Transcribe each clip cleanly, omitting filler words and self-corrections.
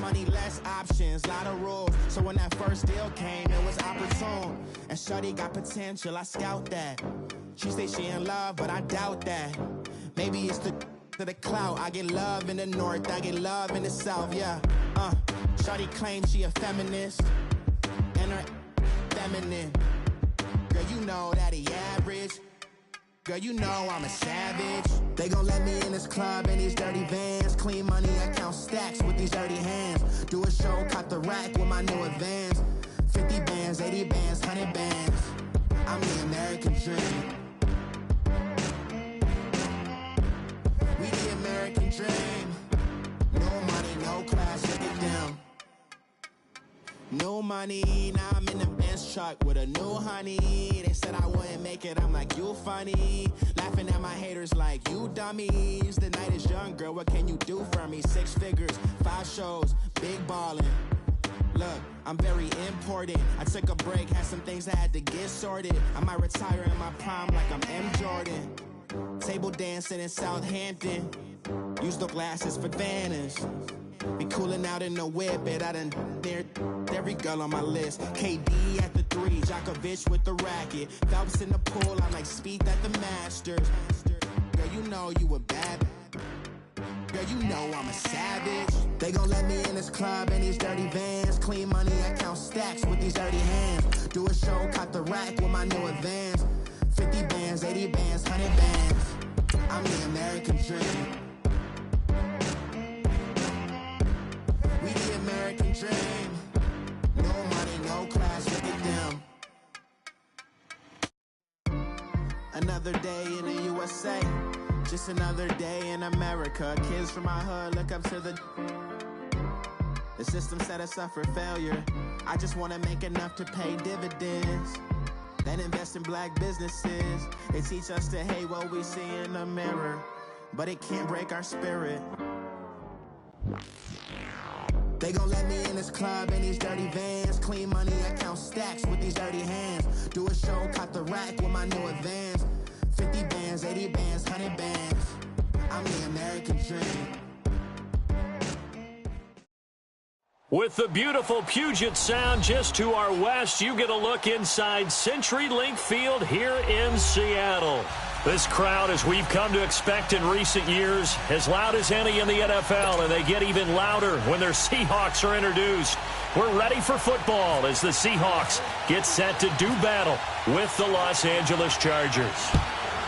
money, less options, lot of rules. So when that first deal came, it was opportune. And shawty got potential, I scout that. She say she in love, but I doubt that. Maybe it's the clout. I get love in the north, I get love in the south, yeah. Shawty claims she a feminist, and her feminine. Girl, you know that he average. Girl, you know I'm a savage. They gon' let me in this club in these dirty vans. Clean money, I count stacks with these dirty hands. Do a show, caught the rack with my new advance. 50 bands, 80 bands, 100 bands. I'm the American dream. We the American dream. No money, no class, look at them. No money, now I'm in the Benz truck with a new honey. They said I wouldn't make it, I'm like, you funny. Laughing at my haters like, you dummies. The night is young, girl, what can you do for me? 6 figures, 5 shows, big ballin'. Look, I'm very important. I took a break, had some things I had to get sorted. I might retire in my prime like I'm M. Jordan. Table dancing in Southampton. Use the glasses for Vannas. Be cooling out in the whip, but I done dared every girl on my list. KD at the 3, Djokovic with the racket. Phelps in the pool, I'm like Speed at the Masters. Girl, you know you a bad. Girl, you know I'm a savage. They gon' let me in this club in these dirty vans. Clean money, I count stacks with these dirty hands. Do a show, caught the rack with my new advance. 50 bands, 80 bands, 100 bands. I'm the American dream. We the American dream. No money, no class, look at them. Another day in the USA. Just another day in America. Kids from my hood look up to the system set us up for failure. I just wanna make enough to pay dividends. Then invest in black businesses. They teach us to hate what we see in the mirror, but it can't break our spirit. They gon' let me in this club in these dirty vans. Clean money, I count stacks with these dirty hands. Do a show, caught the rack with my new advance. 50 bands, 80 bands, 100 bands. I'm the American dream. With the beautiful Puget Sound just to our west, you get a look inside CenturyLink Field here in Seattle. This crowd, as we've come to expect in recent years, as loud as any in the NFL, and they get even louder when their Seahawks are introduced. We're ready for football as the Seahawks get set to do battle with the Los Angeles Chargers.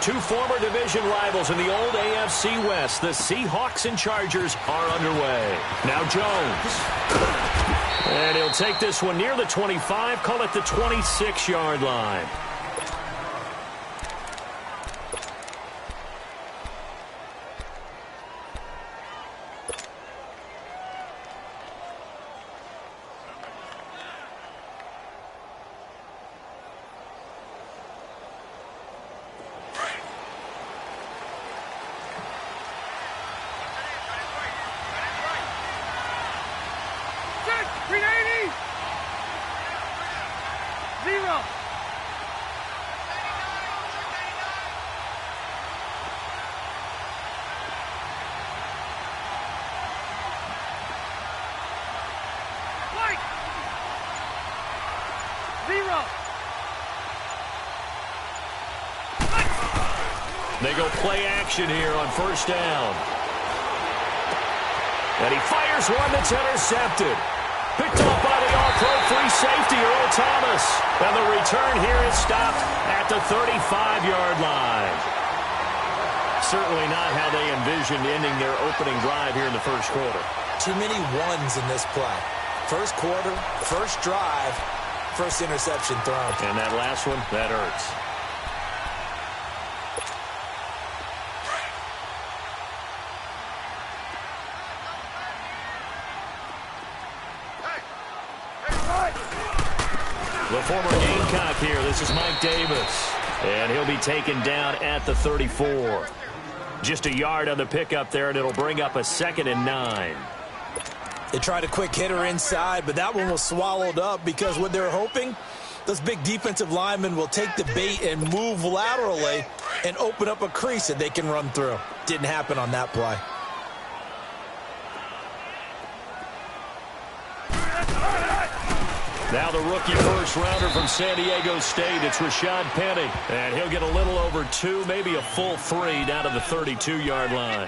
2 former division rivals in the old AFC West. The Seahawks and Chargers are underway. Now Jones. And he'll take this one near the 25, call it the 26-yard line. They go play action here on first down. And he fires one that's intercepted. Picked up by the all-pro free safety, Earl Thomas. And the return here is stopped at the 35-yard line. Certainly not how they envisioned ending their opening drive here in the first quarter. Too many ones in this play. First quarter, first drive, first interception thrown. And that last one, that hurts. The former Gamecock here. This is Mike Davis. And he'll be taken down at the 34. Just a yard on the pickup there, and it'll bring up a 2nd and 9. They tried a quick hitter inside, but that one was swallowed up because what they're hoping, those big defensive linemen will take the bait and move laterally and open up a crease that they can run through. Didn't happen on that play. Now the rookie first-rounder from San Diego State, it's Rashad Penny. And he'll get a little over 2, maybe a full 3 down to the 32-yard line.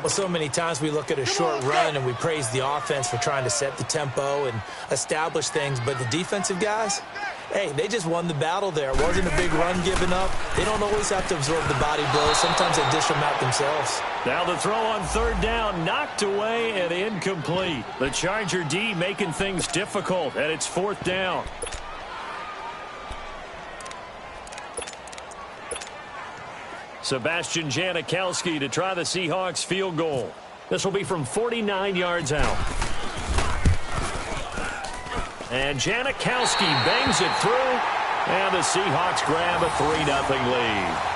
Well, so many times we look at a short run and we praise the offense for trying to set the tempo and establish things, but the defensive guys, hey, they just won the battle there. It wasn't a big run given up. They don't always have to absorb the body blows. Sometimes they dish them out themselves. Now the throw on third down, knocked away and incomplete. The Charger D making things difficult, and it's fourth down. Sebastian Janikowski to try the Seahawks field goal. This will be from 49 yards out. And Janikowski bangs it through, and the Seahawks grab a 3-0 lead.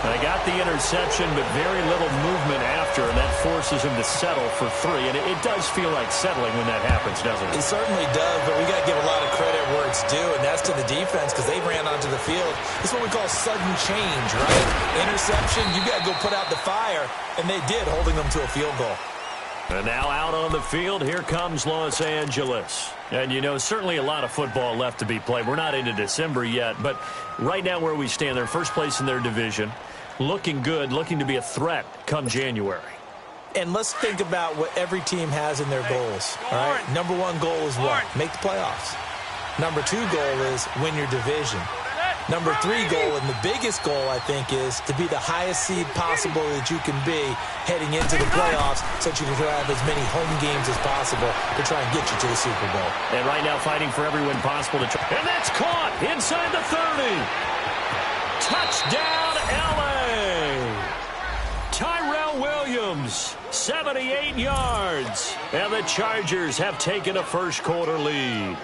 They got the interception, but very little movement after, and that forces him to settle for 3. And it does feel like settling when that happens, doesn't it? It certainly does, but we got to give a lot of credit where it's due, and that's to the defense because they ran onto the field. It's what we call sudden change, right? Interception, you got to go put out the fire, and they did, holding them to a field goal. And now out on the field, here comes Los Angeles. And, you know, certainly a lot of football left to be played. We're not into December yet, but right now where we stand, they're first place in their division. Looking good, looking to be a threat come January. And let's think about what every team has in their goals, all right? Number 1 goal is what? Make the playoffs. Number 2 goal is win your division. Number 3 goal, and the biggest goal, I think, is to be the highest seed possible that you can be heading into the playoffs so that you can have as many home games as possible to try and get you to the Super Bowl. And right now fighting for every win possible to try. And that's caught inside the 30. Touchdown, L.A. Tyrell Williams, 78 yards. And the Chargers have taken a first-quarter lead.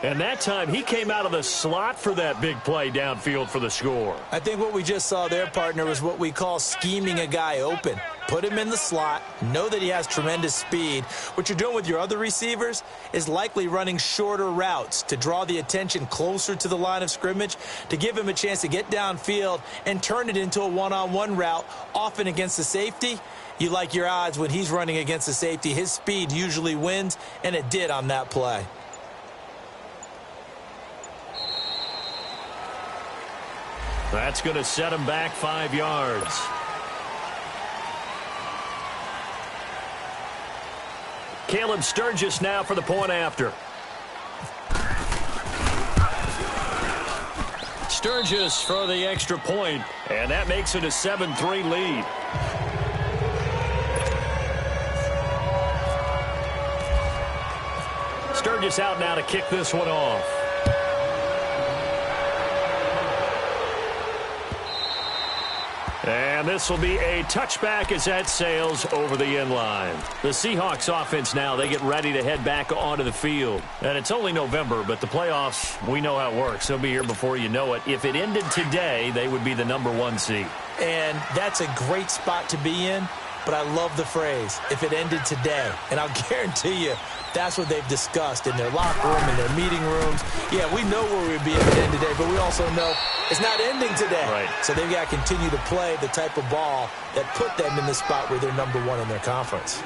And that time, he came out of the slot for that big play downfield for the score. I think what we just saw there, partner, was what we call scheming a guy open. Put him in the slot, know that he has tremendous speed. What you're doing with your other receivers is likely running shorter routes to draw the attention closer to the line of scrimmage, to give him a chance to get downfield and turn it into a one-on-one route, often against the safety. You like your odds when he's running against the safety. His speed usually wins, and it did on that play. That's going to set him back 5 yards. Caleb Sturgis now for the point after. Sturgis for the extra point, and that makes it a 7-3 lead. Sturgis out now to kick this one off. And this will be a touchback as that sails over the end line. The Seahawks offense now, they get ready to head back onto the field. And it's only November, but the playoffs, we know how it works. They'll be here before you know it. If it ended today, they would be the number 1 seed. And that's a great spot to be in, but I love the phrase, if it ended today. And I'll guarantee you, that's what they've discussed in their locker room, in their meeting rooms. Yeah, we know where we'd be if it ended today, but we also know it's not ending today. Right. So they've got to continue to play the type of ball that put them in the spot where they're number 1 in their conference.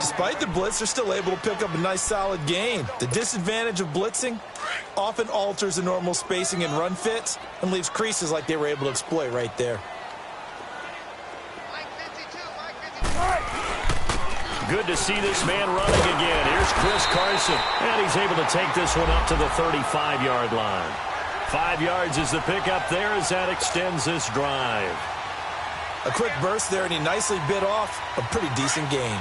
Despite the blitz, they're still able to pick up a nice, solid gain. The disadvantage of blitzing often alters the normal spacing and run fits and leaves creases like they were able to exploit right there. Good to see this man running again. Here's Chris Carson, and he's able to take this one up to the 35-yard line. 5 yards is the pickup there as that extends this drive. A quick burst there, and he nicely bit off a pretty decent gain.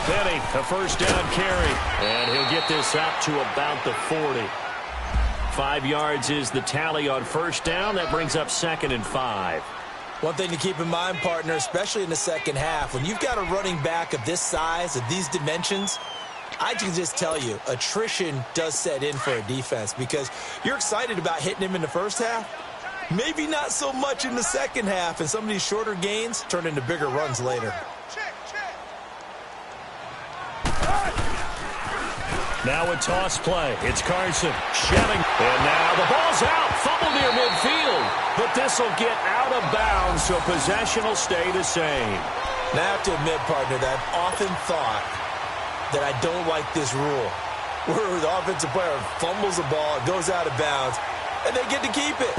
Penny, a first down carry, and he'll get this out to about the 40. 5 yards is the tally on first down. That brings up 2nd and 5. One thing to keep in mind, partner, especially in the second half, when you've got a running back of this size, of these dimensions, I can just tell you, attrition does set in for a defense because you're excited about hitting him in the first half. Maybe not so much in the second half, and some of these shorter gains turn into bigger runs later. Now a toss play. It's Carson shoving. And now the ball's out. Fumble near midfield. But this will get out of bounds, so possession will stay the same. Now, I have to admit, partner, that I've often thought that I don't like this rule, where the offensive player fumbles the ball, it goes out of bounds, and they get to keep it.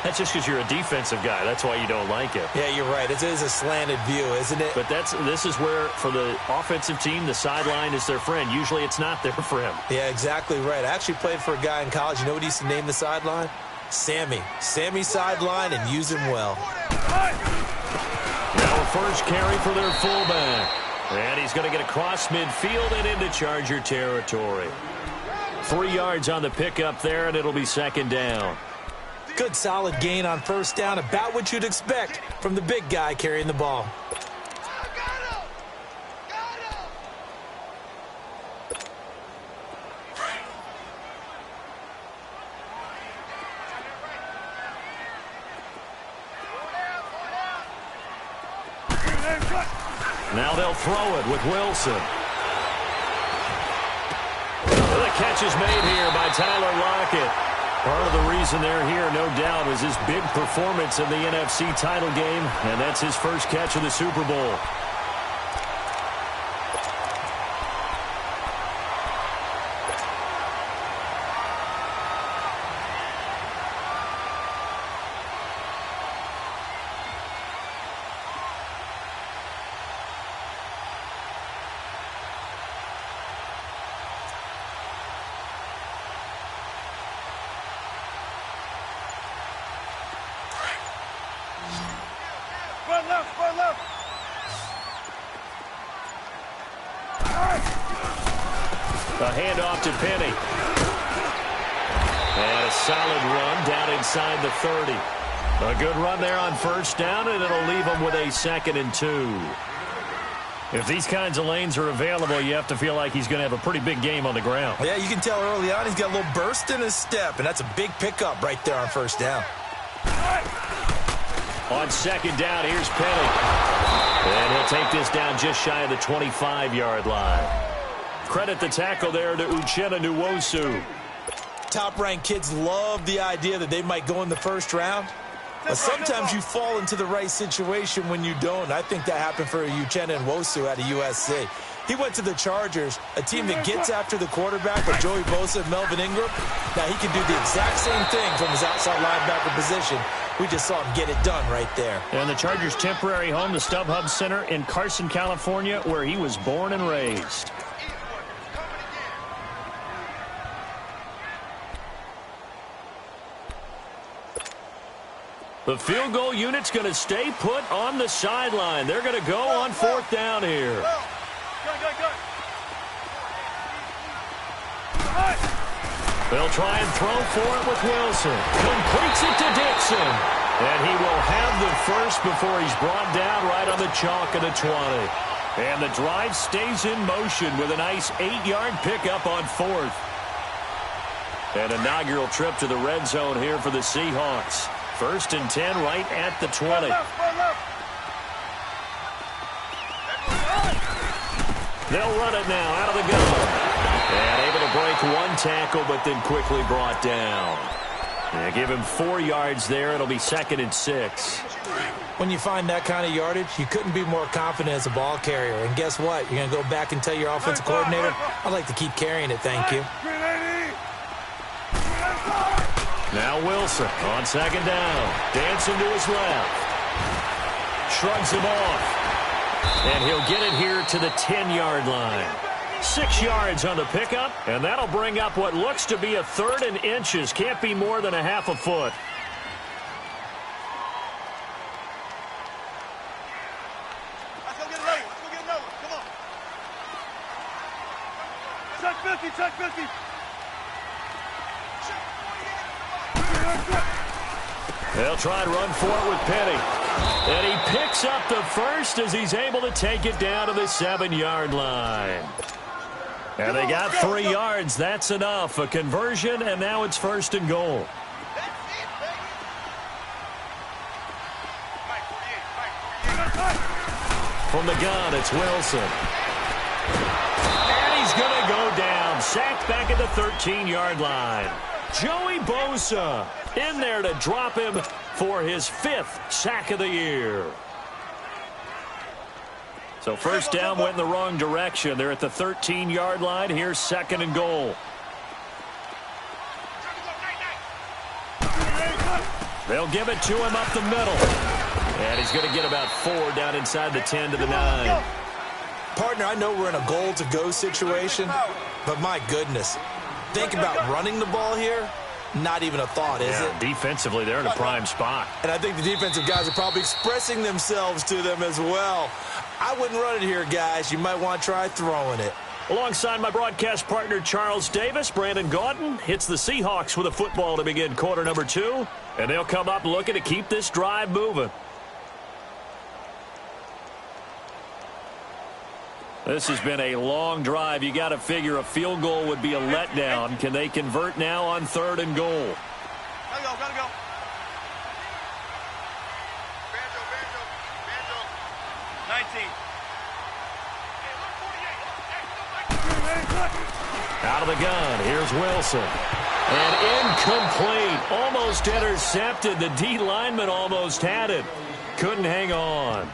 That's just because you're a defensive guy. That's why you don't like it. Yeah, you're right. It is a slanted view, isn't it? But this is where, for the offensive team, the sideline is their friend. Usually it's not their friend. Yeah, exactly right. I actually played for a guy in college. You know what he used to name the sideline? Sammy. Sammy sideline, and use him well. Now a first carry for their fullback. And he's going to get across midfield and into Charger territory. 3 yards on the pickup there, and it'll be second down. Good solid gain on first down, about what you'd expect from the big guy carrying the ball. Now they'll throw it with Wilson. The catch is made here by Tyler Lockett. Part of the reason they're here, no doubt, was his big performance in the NFC title game, and that's his first catch of the Super Bowl. A handoff to Penny. And a solid run down inside the 30. A good run there on first down, and it'll leave them with a 2nd and 2. If these kinds of lanes are available, you have to feel like he's going to have a pretty big game on the ground. Yeah, you can tell early on he's got a little burst in his step, and that's a big pickup right there on first down. On second down, here's Penny. And he'll take this down just shy of the 25-yard line. Credit the tackle there to Uchenna Nwosu. Top-ranked kids love the idea that they might go in the first round. But sometimes you fall into the right situation when you don't. I think that happened for Uchenna Nwosu out of USC. He went to the Chargers, a team that gets after the quarterback with Joey Bosa and Melvin Ingram. Now he can do the exact same thing from his outside linebacker position. We just saw him get it done right there. And the Chargers' temporary home, the StubHub Center in Carson, California, where he was born and raised. The field goal unit's going to stay put on the sideline. They're going to go on 4th down here. They'll try and throw for it with Wilson. Completes it to Dixon. And he will have the first before he's brought down right on the chalk of the 20. And the drive stays in motion with a nice 8-yard pickup on 4th. An inaugural trip to the red zone here for the Seahawks. 1st and 10 right at the 20. They'll run it now out of the gun. And able to break one tackle, but then quickly brought down. They give him 4 yards there. It'll be 2nd and 6. When you find that kind of yardage, you couldn't be more confident as a ball carrier. And guess what? You're going to go back and tell your offensive coordinator, I'd like to keep carrying it, thank you. Now Wilson on 2nd down. Dancing to his left. Shrugs him off. And he'll get it here to the 10-yard line. 6 yards on the pickup, and that'll bring up what looks to be a 3rd and inches. Can't be more than a half a foot. Let's go get another one. Let's go get another one. Come on. Check 50, check 50. They'll try and run for it with Penny. And he picks up the first as he's able to take it down to the 7-yard line. And they got 3 yards. That's enough. A conversion, and now it's 1st and goal. From the gun, it's Wilson. And he's going to go down. Sacked back at the 13-yard line. Joey Bosa in there to drop him for his 5th sack of the year. So first down went in the wrong direction. They're at the 13-yard line. Here's 2nd and goal. They'll give it to him up the middle. And he's going to get about 4 down inside the 10 to the 9. Partner, I know we're in a goal-to-go situation, but my goodness. Think about running the ball here. Not even a thought, is it? Defensively, they're in a prime spot. And I think the defensive guys are probably expressing themselves to them as well. I wouldn't run it here, guys. You might want to try throwing it. Alongside my broadcast partner, Charles Davis, Brandon Gaudin hits the Seahawks with a football to begin quarter number 2. And they'll come up looking to keep this drive moving. This has been a long drive. You got to figure a field goal would be a letdown. Can they convert now on 3rd and goal? Gotta go, gotta go. Banjo. 19. Out of the gun. Here's Wilson. And incomplete. Almost intercepted. The D lineman almost had it. Couldn't hang on.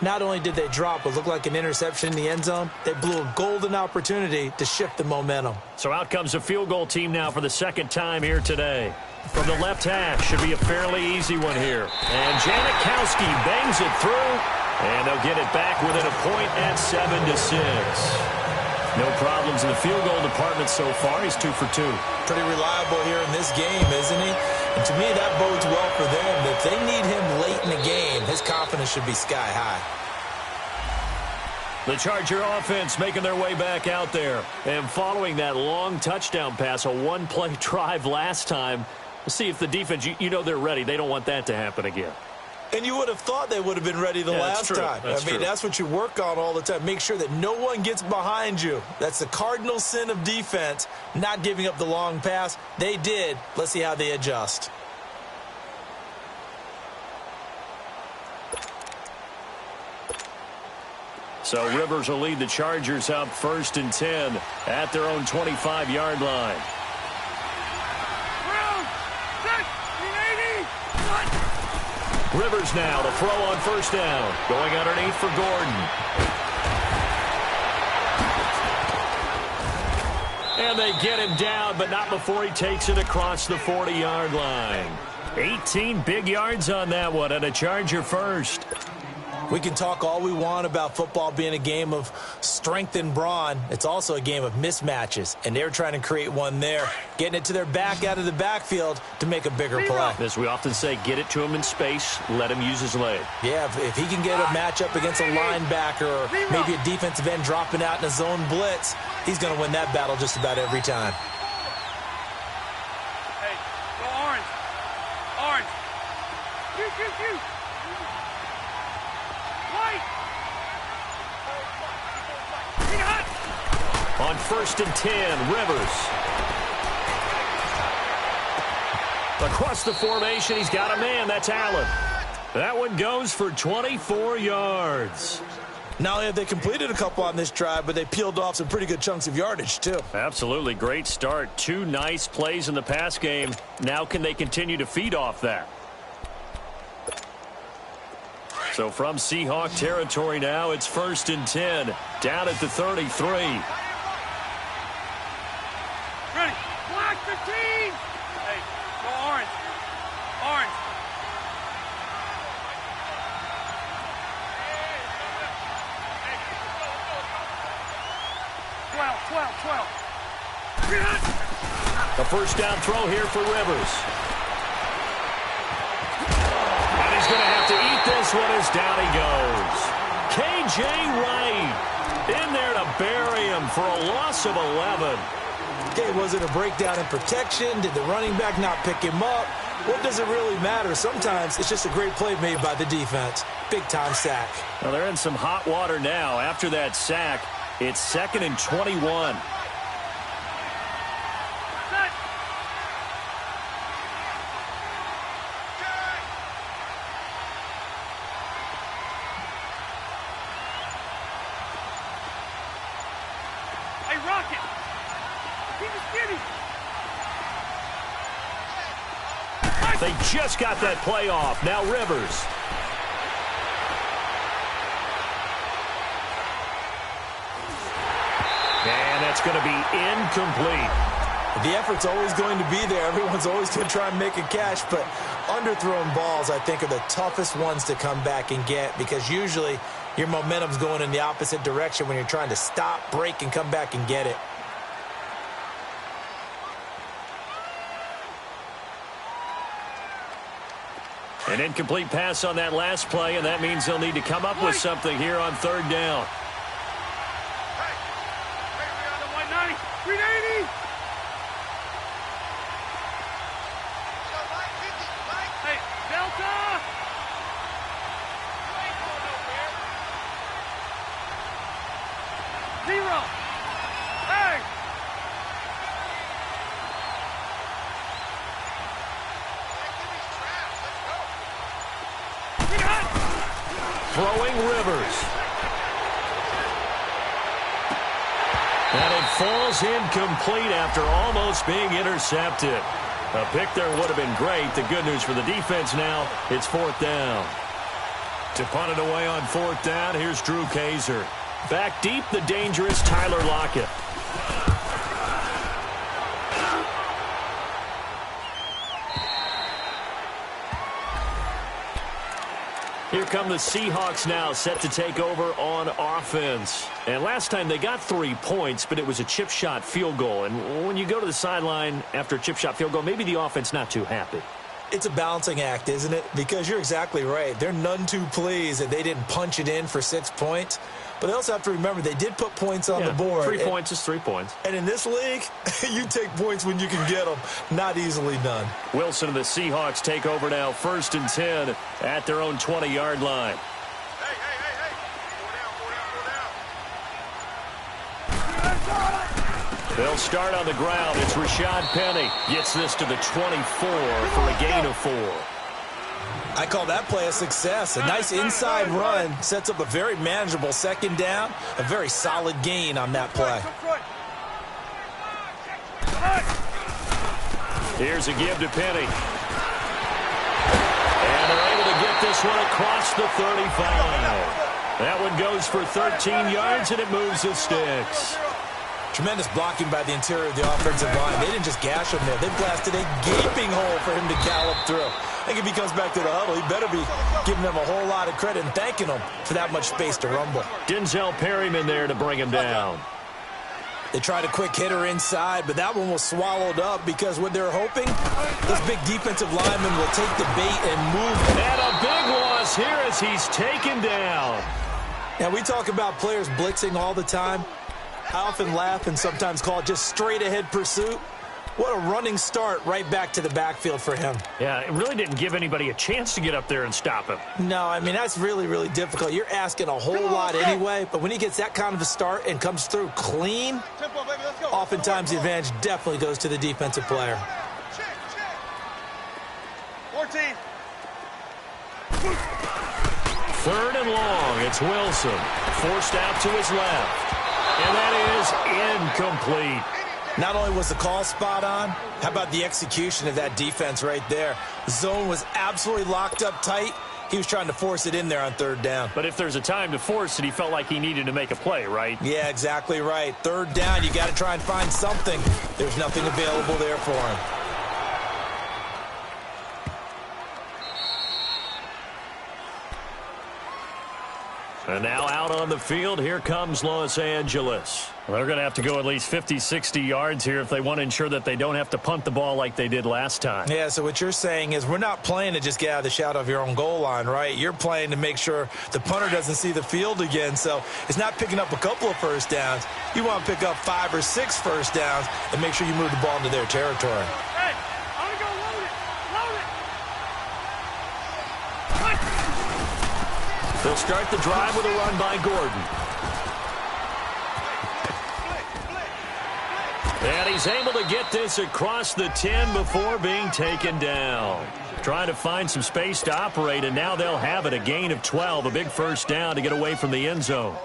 Not only did they drop what looked like an interception in the end zone, they blew a golden opportunity to shift the momentum. So out comes a field goal team now for the 2nd time here today. From the left hash, should be a fairly easy one here. And Janikowski bangs it through, and they'll get it back within a point at 7-6. No problems in the field goal department so far. He's 2 for 2. Pretty reliable here in this game, isn't he? And to me, that bodes well for them. If they need him late in the game, his confidence should be sky high. The Charger offense making their way back out there. And following that long touchdown pass, a one-play drive last time, we'll see if the defense, you know they're ready. They don't want that to happen again. And you would have thought they would have been ready the last time. That's what you work on all the time. Make sure that no one gets behind you. That's the cardinal sin of defense, not giving up the long pass. They did. Let's see how they adjust. So Rivers will lead the Chargers up 1st and 10 at their own 25-yard line. Rivers now to throw on 1st down. Going underneath for Gordon. And they get him down, but not before he takes it across the 40-yard line. 18 big yards on that one, and a Charger first. We can talk all we want about football being a game of strength and brawn. It's also a game of mismatches, and they're trying to create one there, getting it to their back out of the backfield to make a bigger play. As we often say, get it to him in space, let him use his leg. Yeah, if he can get a matchup against a linebacker or maybe a defensive end dropping out in a zone blitz, he's going to win that battle just about every time. Hey, go orange. Orange. Shoot. On 1st and 10, Rivers. Across the formation, he's got a man. That's Allen. That one goes for 24 yards. Not only have they completed a couple on this drive, but they peeled off some pretty good chunks of yardage, too. Absolutely. Great start. 2 nice plays in the pass game. Now can they continue to feed off that? So from Seahawk territory now, it's 1st and 10. Down at the 33. Ready. Block the team. Hey, go orange. Orange. A 1st down throw here for Rivers. And he's going to have to eat this one as down he goes. K.J. Wright in there to bury him for a loss of 11. Okay, was it a breakdown in protection? Did the running back not pick him up? What does it really matter? Sometimes it's just a great play made by the defense. Big-time sack. Well, they're in some hot water now. After that sack, it's 2nd and 21. They just got that play off. Now Rivers. And that's going to be incomplete. The effort's always going to be there. Everyone's always going to try and make a catch, but underthrown balls, I think, are the toughest ones to come back and get because usually your momentum's going in the opposite direction when you're trying to stop, break, and come back and get it. An incomplete pass on that last play, and that means they'll need to come up with something here on third down. Hey, 380. Hey, Delta. Zero. Hey. Throwing Rivers. And it falls incomplete after almost being intercepted. A pick there would have been great. The good news for the defense now, it's fourth down. To punt it away on fourth down, here's Drew Kaiser. Back deep, the dangerous Tyler Lockett. Here come the Seahawks now, set to take over on offense. And last time they got 3 points, but it was a chip shot field goal. And when you go to the sideline after a chip shot field goal, maybe the offense not too happy. It's a balancing act, isn't it? Because you're exactly right. They're none too pleased that they didn't punch it in for 6 points. But they also have to remember they did put points on the board. 3 points is 3 points. And in this league, you take points when you can get them. Not easily done. Wilson and the Seahawks take over now, 1st and 10 at their own 20-yard line. Hey. 4 down. They'll start on the ground. It's Rashad Penny. Gets this to the 24 for a gain of 4. I call that play a success. A nice inside run sets up a very manageable second down. A very solid gain on that play. Here's a give to Penny. And they're able to get this one across the 35. That one goes for 13 yards, and it moves the sticks. Tremendous blocking by the interior of the offensive line. They didn't just gash him there. They blasted a gaping hole for him to gallop through. I think if he comes back to the huddle, he better be giving them a whole lot of credit and thanking them for that much space to rumble. Denzel Perryman there to bring him down. They tried a quick hitter inside, but that one was swallowed up because what they're hoping, those big defensive linemen will take the bait and move. And a big loss here as he's taken down. Now, we talk about players blitzing all the time. I often laugh and sometimes call it just straight-ahead pursuit. What a running start right back to the backfield for him. Yeah, it really didn't give anybody a chance to get up there and stop him. No, I mean, that's really, really difficult. You're asking a whole lot anyway, but when he gets that kind of a start and comes through clean, oftentimes the advantage definitely goes to the defensive player. 14. 3rd and long. It's Wilson. Forced out to his left. And that is incomplete. Not only was the call spot on, how about the execution of that defense right there? The zone was absolutely locked up tight. He was trying to force it in there on 3rd down. But if there's a time to force it, he felt like he needed to make a play, right? Yeah, exactly right. 3rd down, you got to try and find something. There's nothing available there for him. And now out on the field, here comes Los Angeles. Well, they're going to have to go at least 50, 60 yards here if they want to ensure that they don't have to punt the ball like they did last time. Yeah, so what you're saying is we're not playing to just get out of the shadow of your own goal line, right? You're playing to make sure the punter doesn't see the field again. So it's not picking up a couple of first downs. You want to pick up 5 or 6 first downs and make sure you move the ball into their territory. Hey, I'm going to go load it. They'll start the drive with a run by Gordon. And he's able to get this across the 10 before being taken down. Trying to find some space to operate, and now they'll have it. A gain of 12, a big first down to get away from the end zone.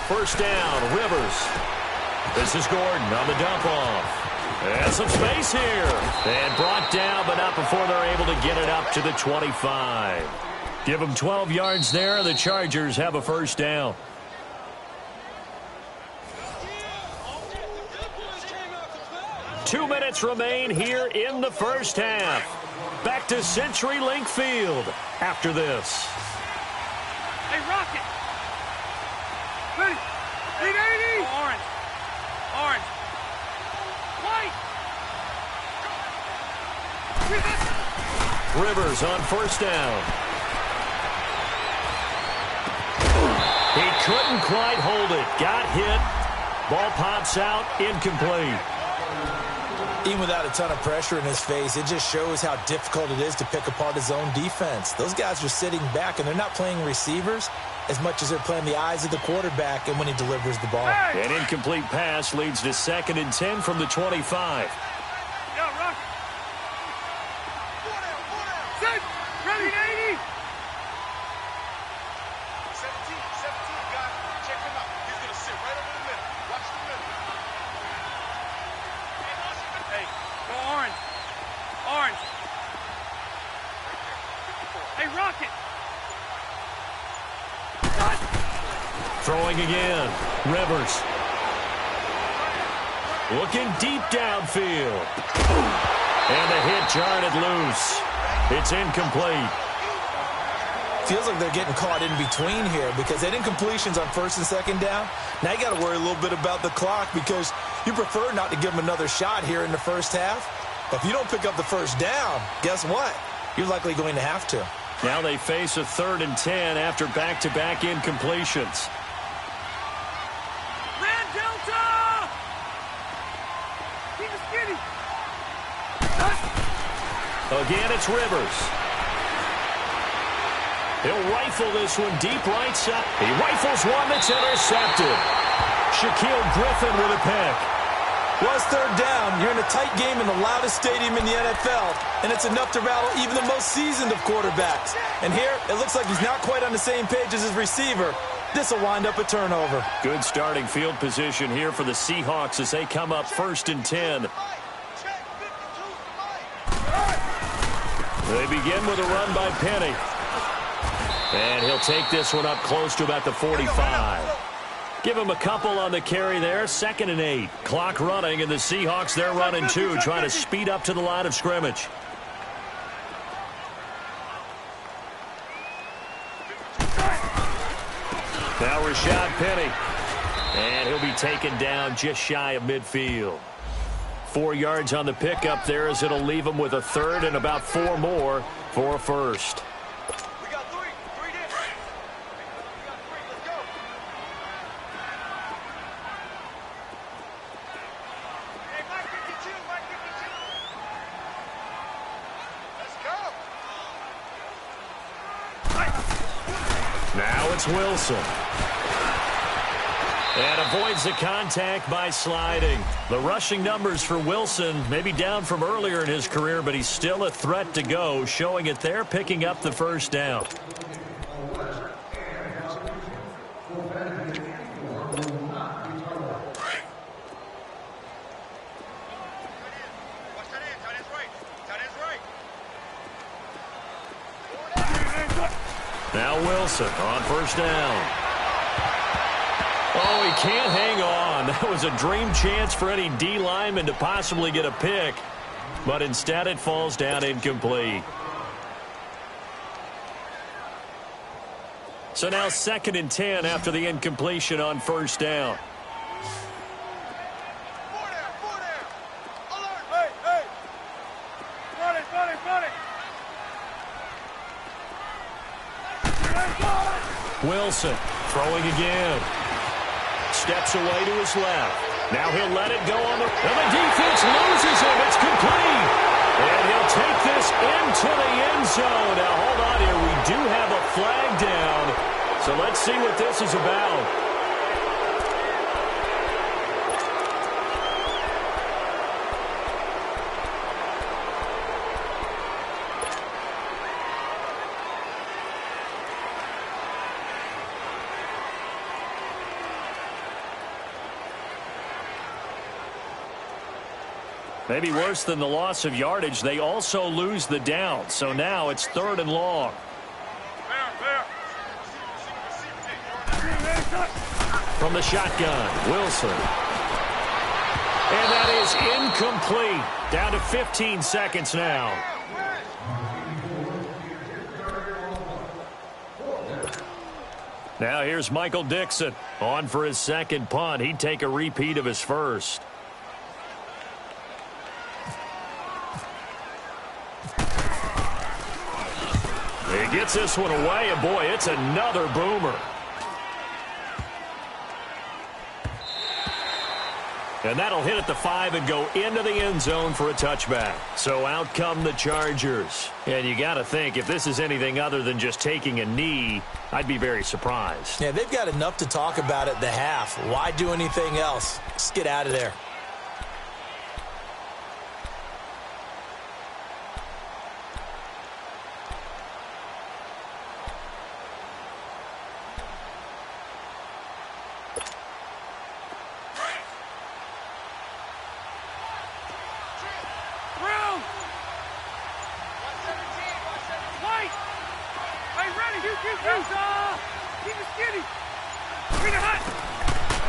first down. Rivers. This is Gordon on the dump off. And some space here. And brought down, but not before they're able to get it up to the 25. Give them 12 yards there. The Chargers have a first down. Two minutes remain here in the first half. Back to CenturyLink Field after this. Hey, Rocket! Ready? 380! Orange. Orange. White! Rivers on first down. He couldn't quite hold it. Got hit. Ball pops out. Incomplete. Even without a ton of pressure in his face, it just shows how difficult it is to pick apart his own defense. Those guys are sitting back, and they're not playing receivers as much as they're playing the eyes of the quarterback and when he delivers the ball. An incomplete pass leads to 2nd and 10 from the 25. Yo, Rocket! 4 down. 6! Ready, 80! 17, guys. Check him out. He's going to sit right over the middle. Watch the middle. Hey, go orange. Orange. Hey, Rocket. Throwing again. Rivers. Looking deep downfield. And the hit jarred it loose. It's incomplete. Feels like they're getting caught in between here because they didn't completions on 1st and 2nd down. Now you got to worry a little bit about the clock because you prefer not to give them another shot here in the first half. But if you don't pick up the first down, guess what? You're likely going to have to. Now they face a 3rd and 10 after back-to-back incompletions. Red Delta! Keep it skinny. Again, it's Rivers. He'll rifle this one deep right side. He rifles one that's intercepted. Shaquille Griffin with a pick. Well, it's 3rd down. You're in a tight game in the loudest stadium in the NFL, and it's enough to rattle even the most seasoned of quarterbacks. And here, it looks like he's not quite on the same page as his receiver. This will wind up a turnover. Good starting field position here for the Seahawks as they come up 1st and 10. They begin with a run by Penny. And he'll take this one up close to about the 45. Give him a couple on the carry there. 2nd and 8. Clock running, and the Seahawks, they're running too, trying to speed up to the line of scrimmage. Now Rashad Penny. And he'll be taken down just shy of midfield. 4 yards on the pickup there as it'll leave him with a 3rd and about 4 more for a first. We got 3. 3 there. We got 3. Let's go. Hey, Mike 52. Mike 52. Let's go. Now it's Wilson. And avoids the contact by sliding. The rushing numbers for Wilson maybe down from earlier in his career, but he's still a threat to go, showing it there, picking up the first down. Now Wilson on first down. Oh, he can't hang on. That was a dream chance for any D lineman to possibly get a pick. But instead it falls down incomplete. So now 2nd and 10 after the incompletion on first down. 4 there. Alert. Hey. Run it. Wilson throwing again. Steps away to his left. Now he'll let it go on the... And the defense loses him. It's complete. And he'll take this into the end zone. Now, hold on here. We do have a flag down. So let's see what this is about. Maybe worse than the loss of yardage, they also lose the down. So now it's 3rd and long. From the shotgun, Wilson. And that is incomplete. Down to 15 seconds now. Now here's Michael Dixon on for his second punt. He'd take a repeat of his first. He gets this one away, and boy, it's another boomer. And that'll hit at the 5 and go into the end zone for a touchback. So out come the Chargers. And you got to think, if this is anything other than just taking a knee, I'd be very surprised. Yeah, they've got enough to talk about at the half. Why do anything else? Just get out of there.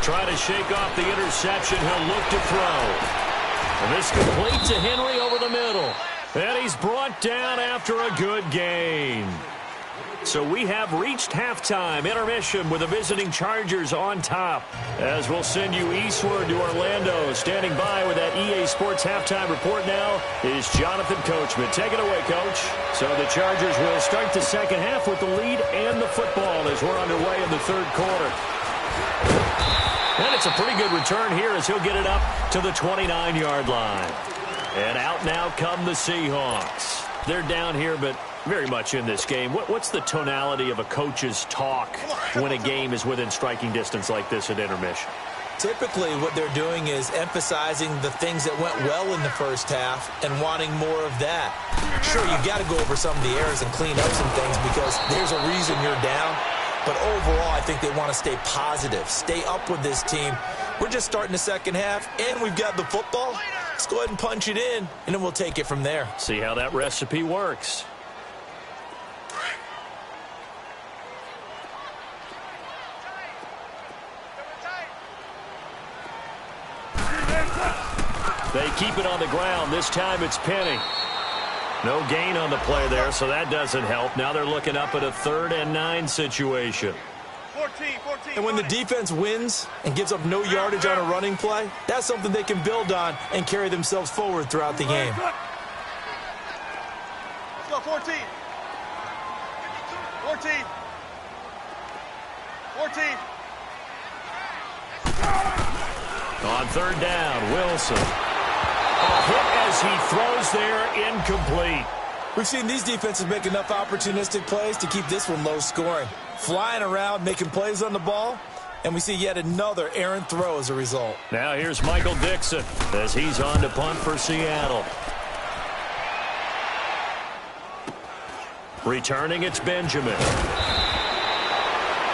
Try to shake off the interception. He'll look to throw. And this complete to Henry over the middle. And he's brought down after a good gain. So we have reached halftime. Intermission with the visiting Chargers on top. As we'll send you eastward to Orlando. Standing by with that EA Sports halftime report now is Jonathan Coachman. Take it away, Coach. So the Chargers will start the second half with the lead and the football as we're underway in the third quarter. And it's a pretty good return here as he'll get it up to the 29-yard line. And out now come the Seahawks. They're down here, but very much in this game. What's the tonality of a coach's talk when a game is within striking distance like this at intermission? Typically, what they're doing is emphasizing the things that went well in the first half and wanting more of that. Sure, you've got to go over some of the errors and clean up some things because there's a reason you're down. But overall, I think they want to stay positive, stay up with this team. We're just starting the second half, and we've got the football. Let's go ahead and punch it in, and then we'll take it from there. See how that recipe works. They keep it on the ground. This time it's Penny. No gain on the play there, so that doesn't help. Now they're looking up at a 3rd and 9 situation. 14. And when the defense wins and gives up no yardage on a running play, that's something they can build on and carry themselves forward throughout the game. Let's go, 14. 14. 14. On 3rd down, Wilson. A hit as he throws there, incomplete. We've seen these defenses make enough opportunistic plays to keep this one low scoring. Flying around, making plays on the ball, and we see yet another errant throw as a result. Now here's Michael Dixon as he's on to punt for Seattle. Returning, it's Benjamin.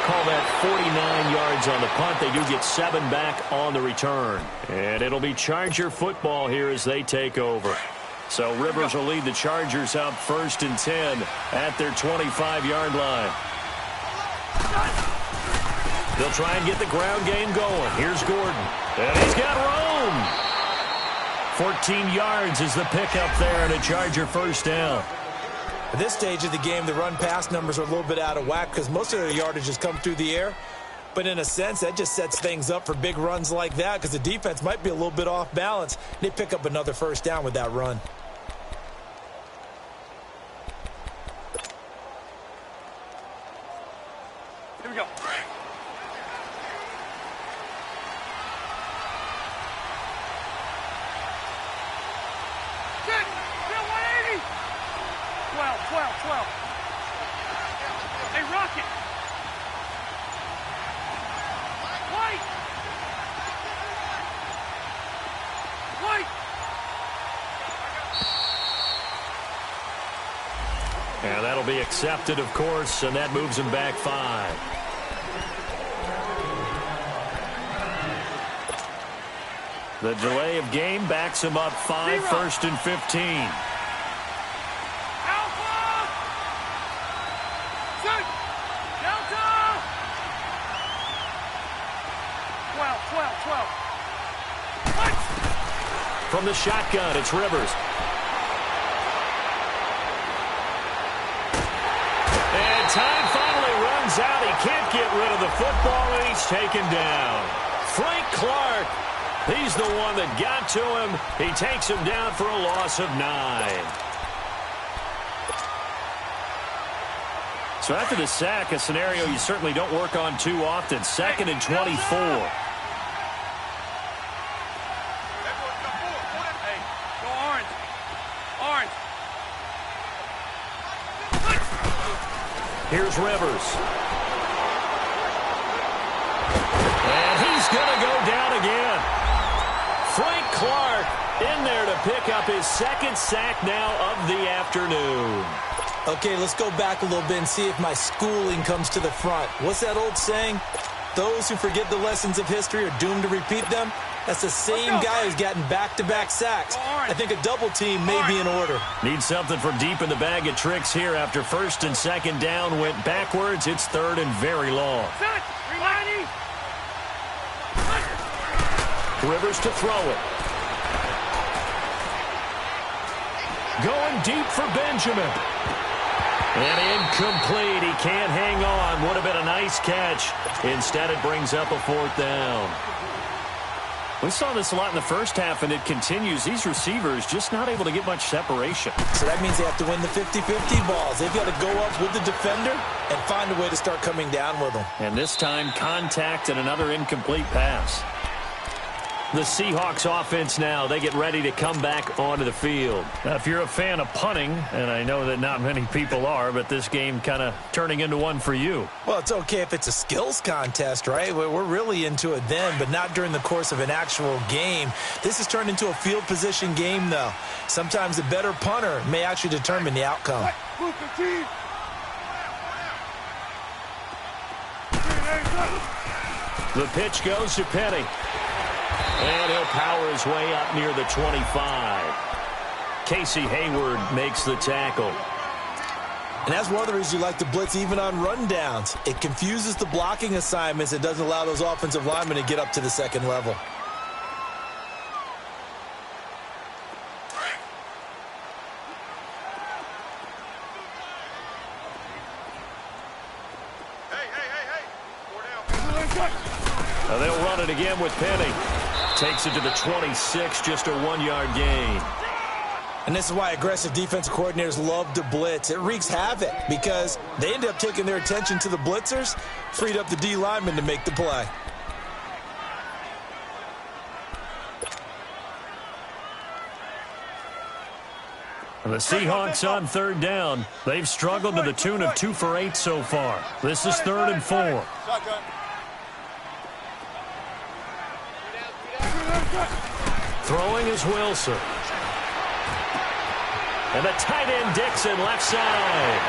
Call that 49 yards on the punt. They do get 7 back on the return. And it'll be Charger football here as they take over. So Rivers will lead the Chargers up 1st and 10 at their 25-yard line. They'll try and get the ground game going. Here's Gordon. And he's got room. 14 yards is the pickup there and a Charger 1st down. At this stage of the game, the run-pass numbers are a little bit out of whack because most of their yardage has come through the air. But in a sense, that just sets things up for big runs like that because the defense might be a little bit off balance. They pick up another 1st down with that run. Here we go. Sit. Still 180. 12. Hey, Rocket. White. And that'll be accepted, of course, and that moves him back 5. The delay of game backs him up 5, 1st and 15. From the shotgun, it's Rivers. And time finally runs out. He can't get rid of the football, and he's taken down. Frank Clark, he's the one that got to him. He takes him down for a loss of 9. So after the sack, a scenario you certainly don't work on too often. 2nd and 24. Here's Rivers. And he's going to go down again. Frank Clark in there to pick up his 2nd sack now of the afternoon. Okay, let's go back a little bit and see if my schooling comes to the front. What's that old saying? Those who forget the lessons of history are doomed to repeat them. That's the same guy who's gotten back-to-back sacks. I think a double team may be in order. Need something from deep in the bag of tricks here after 1st and 2nd down went backwards. It's 3rd and very long. Rivers to throw it. Going deep for Benjamin. And incomplete. He can't hang on. Would have been a nice catch. Instead, it brings up a 4th down. We saw this a lot in the first half, and it continues. These receivers just not able to get much separation. So that means they have to win the 50-50 balls. They've got to go up with the defender and find a way to start coming down with them. And this time, contact and another incomplete pass. The Seahawks offense now, they get ready to come back onto the field. Now, if you're a fan of punting, and I know that not many people are, but this game kind of turning into one for you. Well, it's okay if it's a skills contest, right? We're really into it then, but not during the course of an actual game. This has turned into a field position game, though. Sometimes a better punter may actually determine the outcome. The pitch goes to Penny. And he'll power his way up near the 25. Casey Hayward makes the tackle. And that's one of the reasons you like to blitz even on rundowns. It confuses the blocking assignments and doesn't allow those offensive linemen to get up to the 2nd level. Now they'll run it again with Penny. Takes it to the 26, just a 1-yard gain. And this is why aggressive defensive coordinators love to blitz. It wreaks havoc because they end up taking their attention to the blitzers, freed up the D lineman to make the play. And the Seahawks on 3rd down. They've struggled to the tune of 2 for 8 so far. This is 3rd and 4. Throwing is Wilson. And the tight end Dixon left side.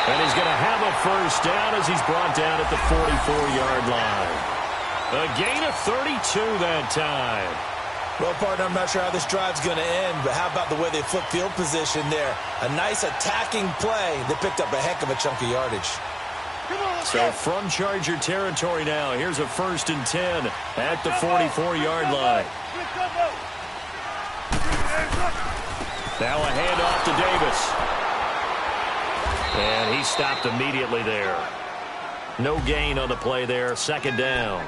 And he's going to have a 1st down as he's brought down at the 44-yard line. A gain of 32 that time. Well, partner, I'm not sure how this drive's going to end, but how about the way they flip field position there? A nice attacking play that picked up a heck of a chunk of yardage. So from Charger territory now, here's a 1st and 10 at the 44-yard line. Now a handoff to Davis. And he stopped immediately there. No gain on the play there, 2nd down.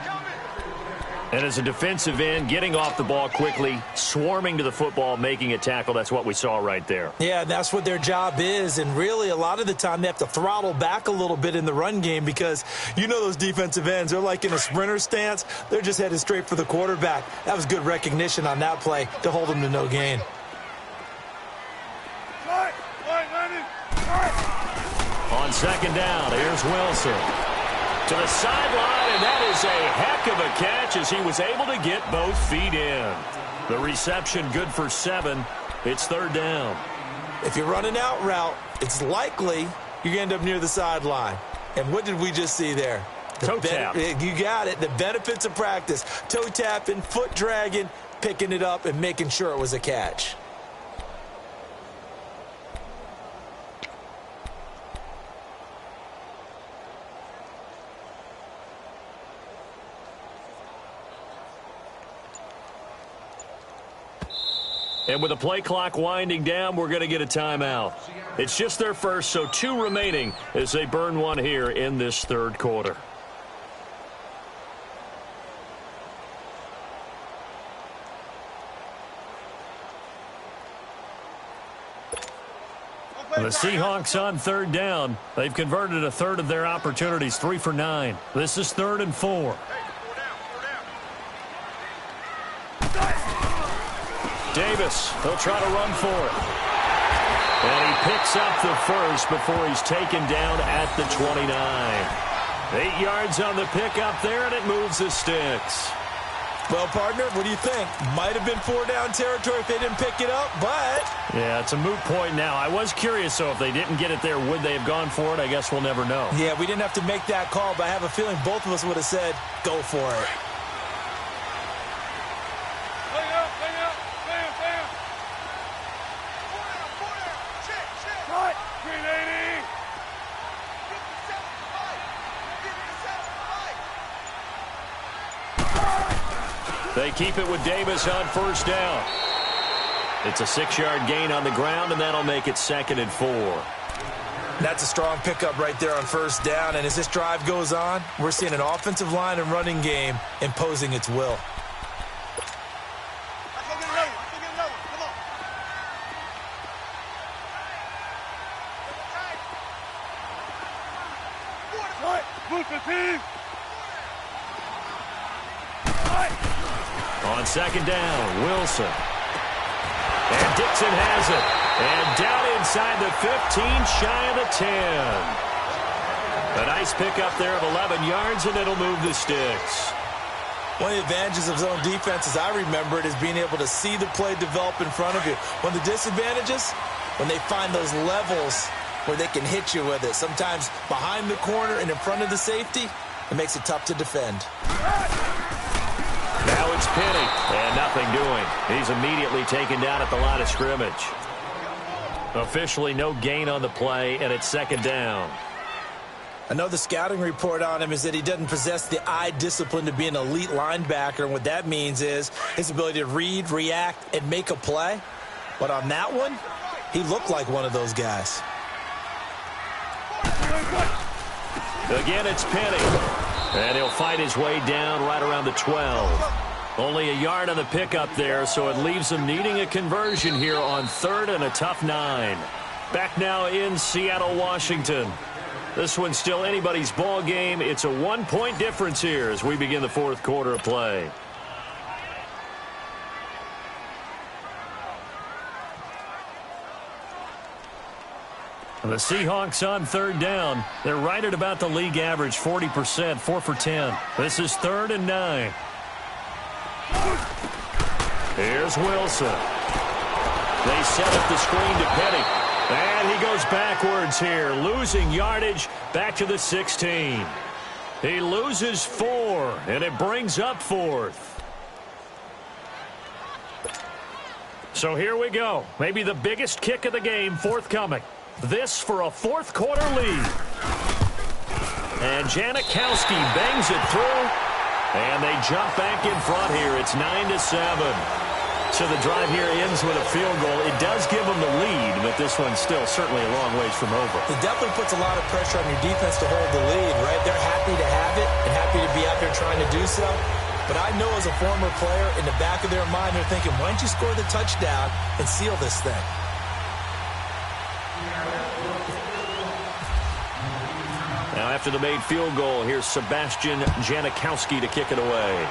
And as a defensive end, getting off the ball quickly, swarming to the football, making a tackle, that's what we saw right there. Yeah, that's what their job is. And really, a lot of the time, they have to throttle back a little bit in the run game because you know those defensive ends, they're like in a sprinter stance. They're just headed straight for the quarterback. That was good recognition on that play to hold them to no gain. On 2nd down, here's Wilson. To the sideline, and that is a heck of a catch as he was able to get both feet in. The reception good for 7. It's 3rd down. If you run an out route, it's likely you're going to end up near the sideline. And what did we just see there? Toe tap. You got it. The benefits of practice. Toe tapping, foot dragging, picking it up, and making sure it was a catch. And with the play clock winding down, we're going to get a timeout. It's just their first, so 2 remaining as they burn one here in this third quarter. The Seahawks on third down. They've converted a third of their opportunities, 3 for 9. This is 3rd and 4. Davis, he'll try to run for it. And he picks up the first before he's taken down at the 29. 8 yards on the pickup there, and it moves the sticks. Well, partner, what do you think? Might have been 4-down territory if they didn't pick it up, but... Yeah, it's a moot point now. I was curious, so if they didn't get it there, would they have gone for it? I guess we'll never know. Yeah, we didn't have to make that call, but I have a feeling both of us would have said, go for it. They keep it with Davis on first down. It's a 6-yard gain on the ground, and that'll make it 2nd and 4. That's a strong pickup right there on first down, and as this drive goes on, we're seeing an offensive line and running game imposing its will. On 2nd down, Wilson. And Dixon has it. And down inside the 15, shy of the 10. A nice pickup there of 11 yards, and it'll move the sticks. One of the advantages of zone defense, as I remember it, is being able to see the play develop in front of you. One of the disadvantages, when they find those levels where they can hit you with it. Sometimes behind the corner and in front of the safety, it makes it tough to defend. Now it's Penny, and nothing doing. He's immediately taken down at the line of scrimmage. Officially no gain on the play, and it's 2nd down. I know the scouting report on him is that he doesn't possess the eye discipline to be an elite linebacker, and what that means is his ability to read, react, and make a play. But on that one, he looked like one of those guys. Again, it's Penny. And he'll fight his way down right around the 12. Only a yard on the pickup there, so it leaves him needing a conversion here on 3rd and a tough 9. Back now in Seattle, Washington. This one's still anybody's ball game. It's a 1-point difference here as we begin the 4th quarter of play. The Seahawks on 3rd down. They're right at about the league average, 40%, 4 for 10. This is 3rd and 9. Here's Wilson. They set up the screen to Petty. And he goes backwards here, losing yardage back to the 16. He loses 4, and it brings up 4th. So here we go. Maybe the biggest kick of the game forthcoming. This for a 4th quarter lead. And Janikowski bangs it through. And they jump back in front here. It's 9-7. So the drive here ends with a field goal. It does give them the lead, but this one's still certainly a long ways from over. It definitely puts a lot of pressure on your defense to hold the lead, right? They're happy to have it and happy to be out there trying to do so. But I know as a former player, in the back of their mind, they're thinking, why don't you score the touchdown and seal this thing? Now after the made field goal, here's Sebastian Janikowski to kick it away.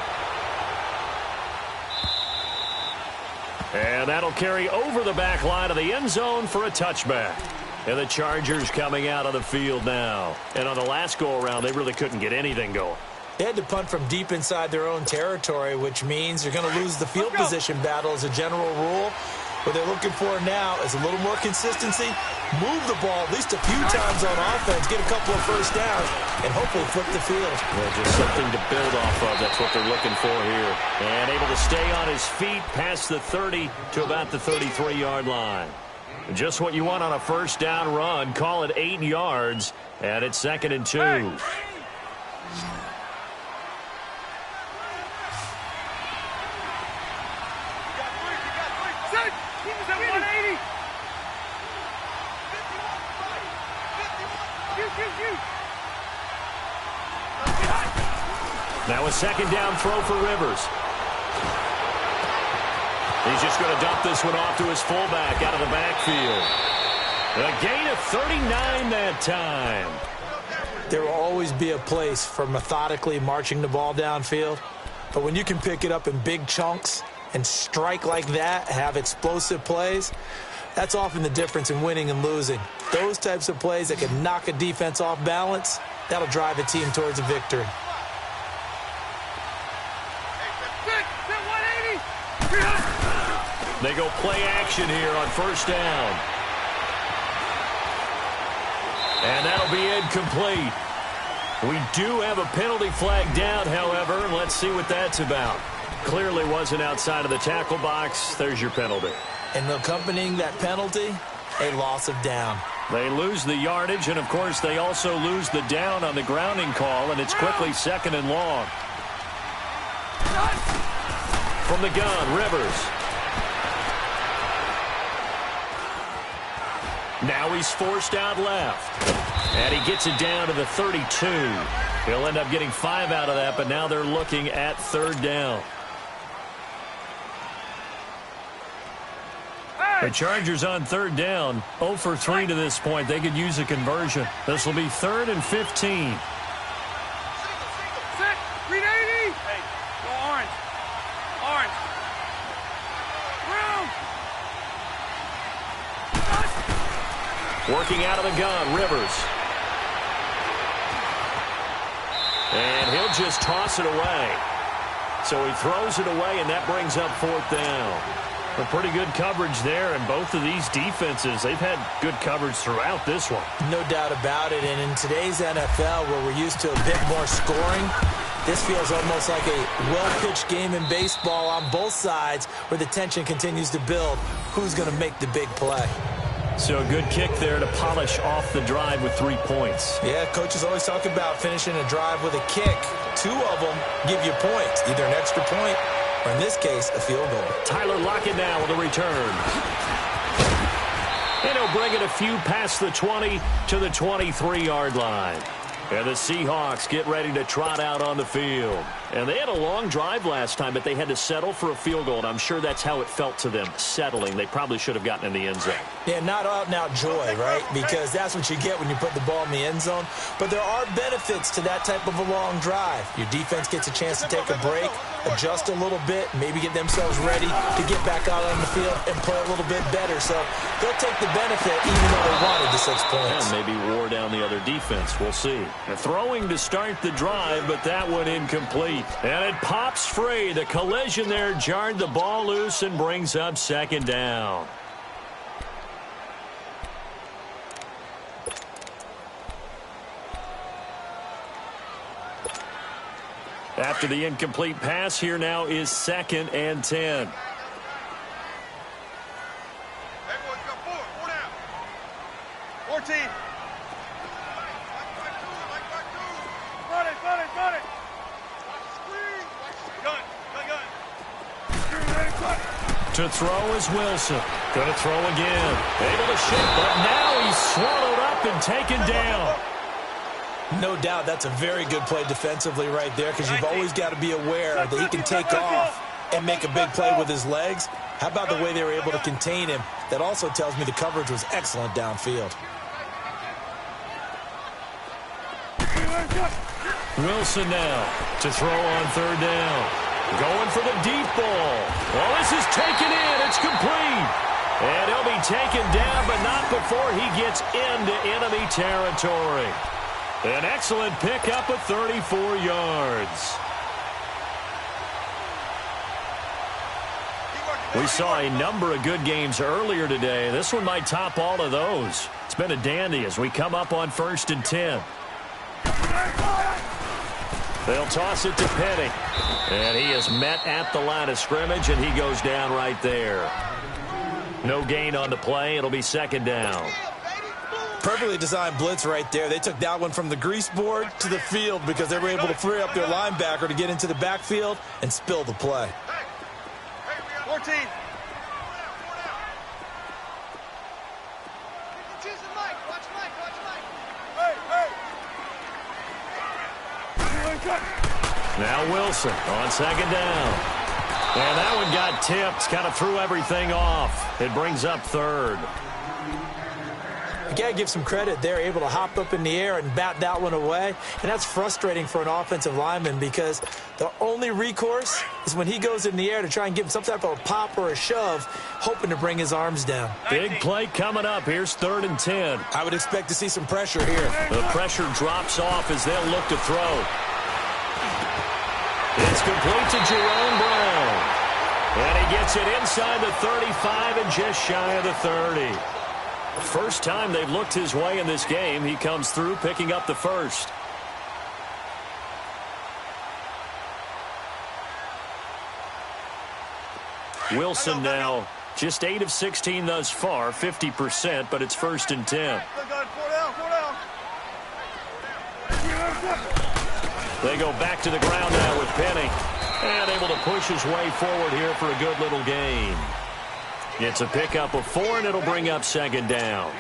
And that'll carry over the back line of the end zone for a touchback. And the Chargers coming out of the field now. And on the last go-around, they really couldn't get anything going. They had to punt from deep inside their own territory, which means you're going to lose the field position battle as a general rule. What they're looking for now is a little more consistency, move the ball at least a few times on offense, get a couple of first downs, and hopefully flip the field. Well, just something to build off of. That's what they're looking for here. And able to stay on his feet past the 30 to about the 33-yard line. Just what you want on a first down run. Call it 8 yards, and it's 2nd and 2. Hey. Now a 2nd down throw for Rivers. He's just going to dump this one off to his fullback out of the backfield. A gain of 39 that time. There will always be a place for methodically marching the ball downfield. But when you can pick it up in big chunks and strike like that, have explosive plays, that's often the difference in winning and losing. Those types of plays that can knock a defense off balance, that'll drive a team towards a victory. They go play action here on first down. And that'll be incomplete. We do have a penalty flag down, however. Let's see what that's about. Clearly wasn't outside of the tackle box. There's your penalty. And accompanying that penalty, a loss of down. They lose the yardage, and, of course, they also lose the down on the grounding call, and it's quickly 2nd and long. From the gun, Rivers. Now he's forced out left. And he gets it down to the 32. He'll end up getting 5 out of that, but now they're looking at 3rd down. The Chargers on 3rd down, 0 for 3 to this point. They could use a conversion. This will be 3rd and 15. Working out of the gun, Rivers. And he'll just toss it away. So he throws it away, and that brings up 4th down. A pretty good coverage there, and both of these defenses, they've had good coverage throughout this one. No doubt about it, and in today's NFL, where we're used to a bit more scoring, this feels almost like a well-pitched game in baseball on both sides, where the tension continues to build. Who's going to make the big play? So a good kick there to polish off the drive with 3 points. Yeah, coaches always talk about finishing a drive with a kick. 2 of them give you points, either an extra point or, in this case, a field goal. Tyler Lockett now with a return. And he'll bring it a few past the 20 to the 23-yard line. And the Seahawks get ready to trot out on the field. And they had a long drive last time, but they had to settle for a field goal, and I'm sure that's how it felt to them, settling. They probably should have gotten in the end zone. Yeah, not out-and-out joy, right? Because that's what you get when you put the ball in the end zone. But there are benefits to that type of a long drive. Your defense gets a chance to take a break, adjust a little bit, maybe get themselves ready to get back out on the field and play a little bit better. So they'll take the benefit even though they wanted the 6 points. And maybe wore down the other defense. We'll see. Throwing to start the drive, but that one incomplete. And it pops free. The collision there jarred the ball loose and brings up 2nd down. After the incomplete pass, here now is 2nd and 10. Hey, boys, got 4 down. 14. Got it. To throw is Wilson. Going to throw again. Able to shift, but now he's swallowed up and taken down. No doubt that's a very good play defensively right there, because you've always got to be aware that he can take off and make a big play with his legs. How about the way they were able to contain him? That also tells me the coverage was excellent downfield. Wilson now to throw on 3rd down. Going for the deep ball. Well, this is taken in. It's complete. And he'll be taken down, but not before he gets into enemy territory. An excellent pickup of 34 yards. We saw a number of good games earlier today. This one might top all of those. It's been a dandy as we come up on 1st and 10. They'll toss it to Penny. And he is met at the line of scrimmage, and he goes down right there. No gain on the play. It'll be 2nd down. Perfectly designed blitz right there. They took that one from the grease board to the field because they were able to free up their linebacker to get into the backfield and spill the play. 14. Now Wilson on 2nd down. And that one got tipped. Kind of threw everything off. It brings up 3rd. You got to give some credit. They're able to hop up in the air and bat that one away. And that's frustrating for an offensive lineman because the only recourse is when he goes in the air to try and give him some type of a pop or a shove, hoping to bring his arms down. Big play coming up. Here's 3rd and 10. I would expect to see some pressure here. The pressure drops off as they'll look to throw. It's complete to Jerome Brown. And he gets it inside the 35 and just shy of the 30. First time they've looked his way in this game. He comes through picking up the 1st. Wilson now just 8 of 16 thus far, 50%, but it's 1st and 10. They go back to the ground now with Penny. And able to push his way forward here for a good little gain. It's a pickup of 4, and it'll bring up 2nd down.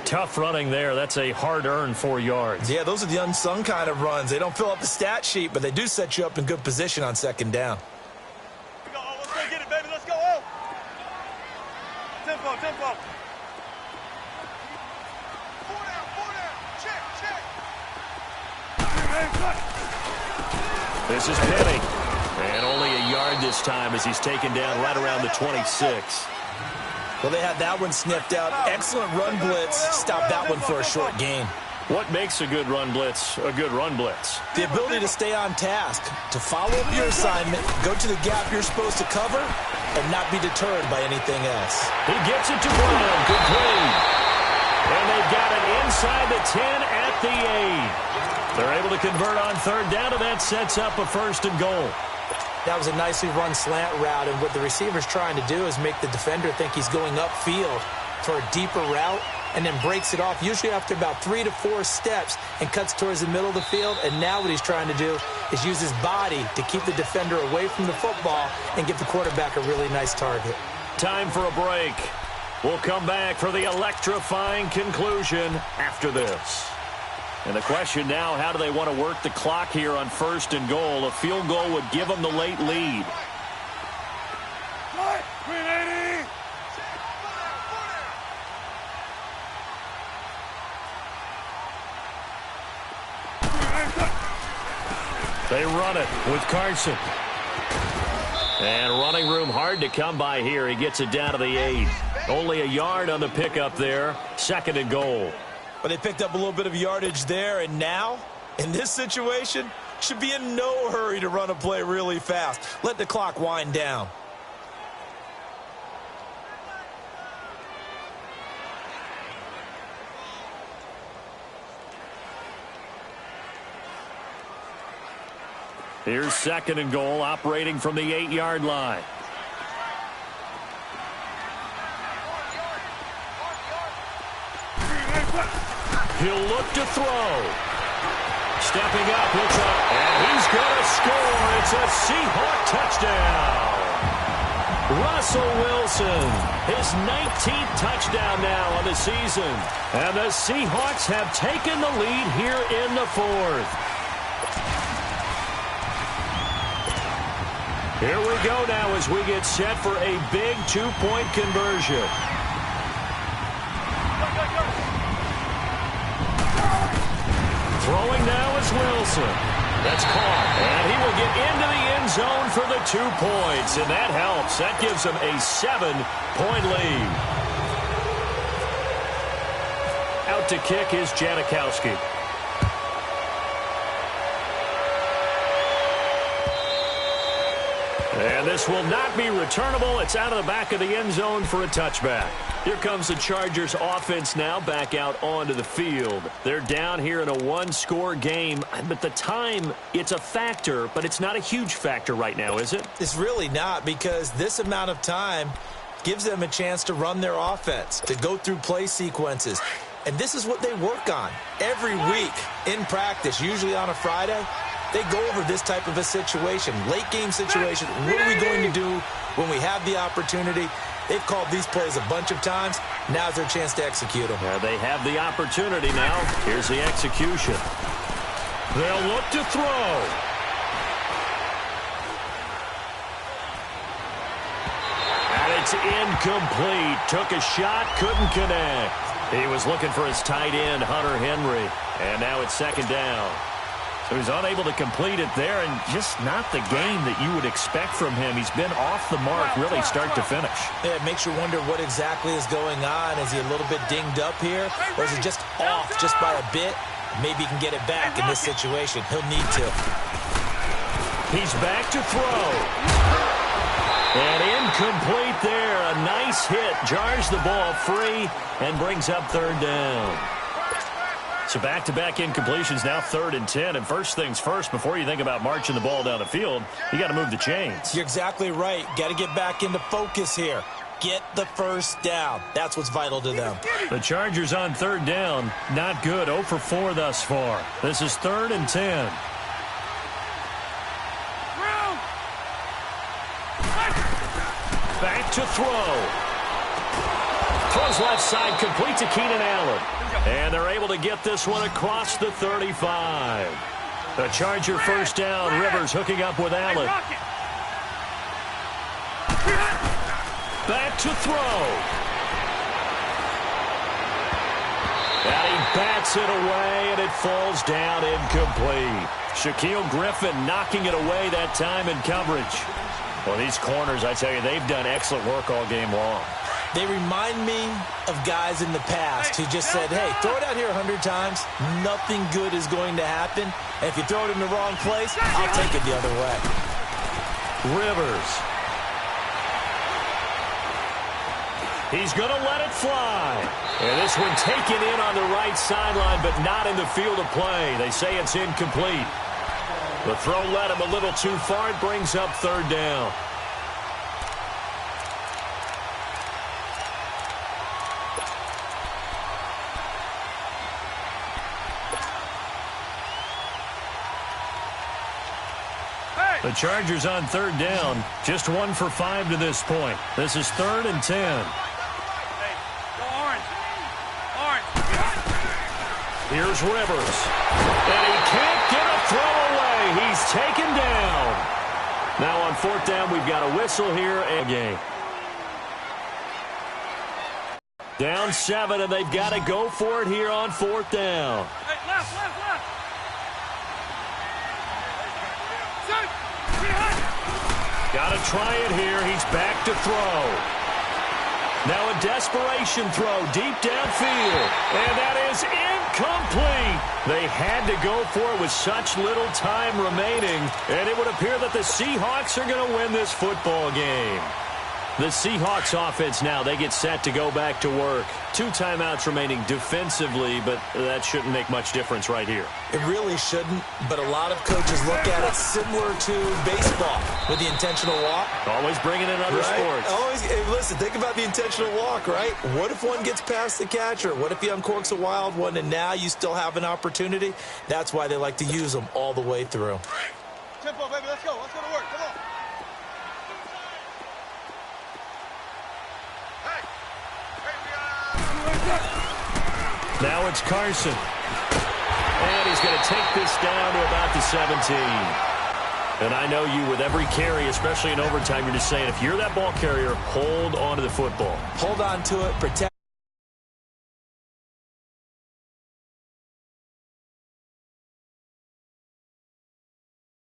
Tough running there. That's a hard-earned 4 yards. Yeah, those are the unsung kind of runs. They don't fill up the stat sheet, but they do set you up in good position on 2nd down. Let's go get it, baby. Let's go. Oh. Tempo. 4 down. Check. This is Penny. And only a yard this time as he's taken down right around the 26. Well, they had that one sniffed out. Excellent run blitz. Stop that one for a short gain. What makes a good run blitz a good run blitz? The ability to stay on task, to follow up your assignment, go to the gap you're supposed to cover, and not be deterred by anything else. He gets it to Brown. Good play. And they've got it inside the 10 at the 8. They're able to convert on 3rd down, and that sets up a 1st and goal. That was a nicely run slant route, and what the receiver's trying to do is make the defender think he's going upfield for a deeper route, and then breaks it off, usually after about 3 to 4 steps, and cuts towards the middle of the field. And now what he's trying to do is use his body to keep the defender away from the football and give the quarterback a really nice target. Time for a break. We'll come back for the electrifying conclusion after this. And the question now, how do they want to work the clock here on 1st and goal? A field goal would give them the late lead. They run it with Carson. And running room hard to come by here. He gets it down to the 8. Only a yard on the pickup there. 2nd and goal. But they picked up a little bit of yardage there, and now, in this situation, should be in no hurry to run a play really fast. Let the clock wind down. Here's 2nd and goal, operating from the 8-yard line. He'll look to throw. Stepping up, and he's going to score. It's a Seahawk touchdown. Russell Wilson, his 19th touchdown now on the season. And the Seahawks have taken the lead here in the 4th. Here we go now as we get set for a big 2-point conversion. Throwing now is Wilson. That's caught. And he will get into the end zone for the 2 points. And that helps. That gives them a 7-point lead. Out to kick is Janikowski. And this will not be returnable. It's out of the back of the end zone for a touchback. Here comes the Chargers offense now back out onto the field. They're down here in a one-score game. But the time, it's a factor, but it's not a huge factor right now, is it? It's really not, because this amount of time gives them a chance to run their offense, to go through play sequences. And this is what they work on every week in practice, usually on a Friday. They go over this type of a situation, late game situation. What are we going to do when we have the opportunity? They've called these plays a bunch of times. Now's their chance to execute them. Yeah, they have the opportunity now. Here's the execution. They'll look to throw. And it's incomplete. Took a shot, couldn't connect. He was looking for his tight end, Hunter Henry. And now it's second down. So he's unable to complete it there, and just not the game that you would expect from him. He's been off the mark really start to finish. Yeah, it makes you wonder what exactly is going on. Is he a little bit dinged up here, or is he just off just by a bit? Maybe he can get it back in this situation. He'll need to. He's back to throw. And incomplete there. A nice hit. Jars the ball free and brings up third down. So back-to-back incompletions, now 3rd and 10. And first things first, before you think about marching the ball down the field, you got to move the chains. You're exactly right. Got to get back into focus here. Get the first down. That's what's vital to them. The Chargers on 3rd down. Not good. 0 for 4 thus far. This is 3rd and 10. Back to throw. Throws left side, complete to Keenan Allen. And they're able to get this one across the 35. The Charger first down. Rivers hooking up with Allen. Back to throw. And he bats it away, and it falls down incomplete. Shaquille Griffin knocking it away that time in coverage. Well, these corners, I tell you, they've done excellent work all game long. They remind me of guys in the past who just said, hey, throw it out here 100 times. Nothing good is going to happen. And if you throw it in the wrong place, I'll take it the other way. Rivers. He's going to let it fly. And this one taken in on the right sideline, but not in the field of play. They say it's incomplete. The throw led him a little too far. It brings up 3rd down. The Chargers on 3rd down, just 1 for 5 to this point. This is 3rd and 10. Here's Rivers. And he can't get a throw away. He's taken down. Now on 4th down, we've got a whistle here and game. Down 7, and they've got to go for it here on 4th down. Got to try it here. He's back to throw. Now a desperation throw deep downfield. And that is incomplete. They had to go for it with such little time remaining. And it would appear that the Seahawks are going to win this football game. The Seahawks offense now, they get set to go back to work. 2 timeouts remaining defensively, but that shouldn't make much difference right here. It really shouldn't, but a lot of coaches look at it similar to baseball with the intentional walk. Always bringing in other sports. Always, hey, listen, think about the intentional walk, right? What if one gets past the catcher? What if he uncorks a wild one and now you still have an opportunity? That's why they like to use them all the way through. Tempo, baby, let's go. Let's go to work. Come on. Now it's Carson. And he's going to take this down to about the 17. And I know you, with every carry, especially in overtime, you're just saying, if you're that ball carrier, hold on to the football. Hold on to it, protect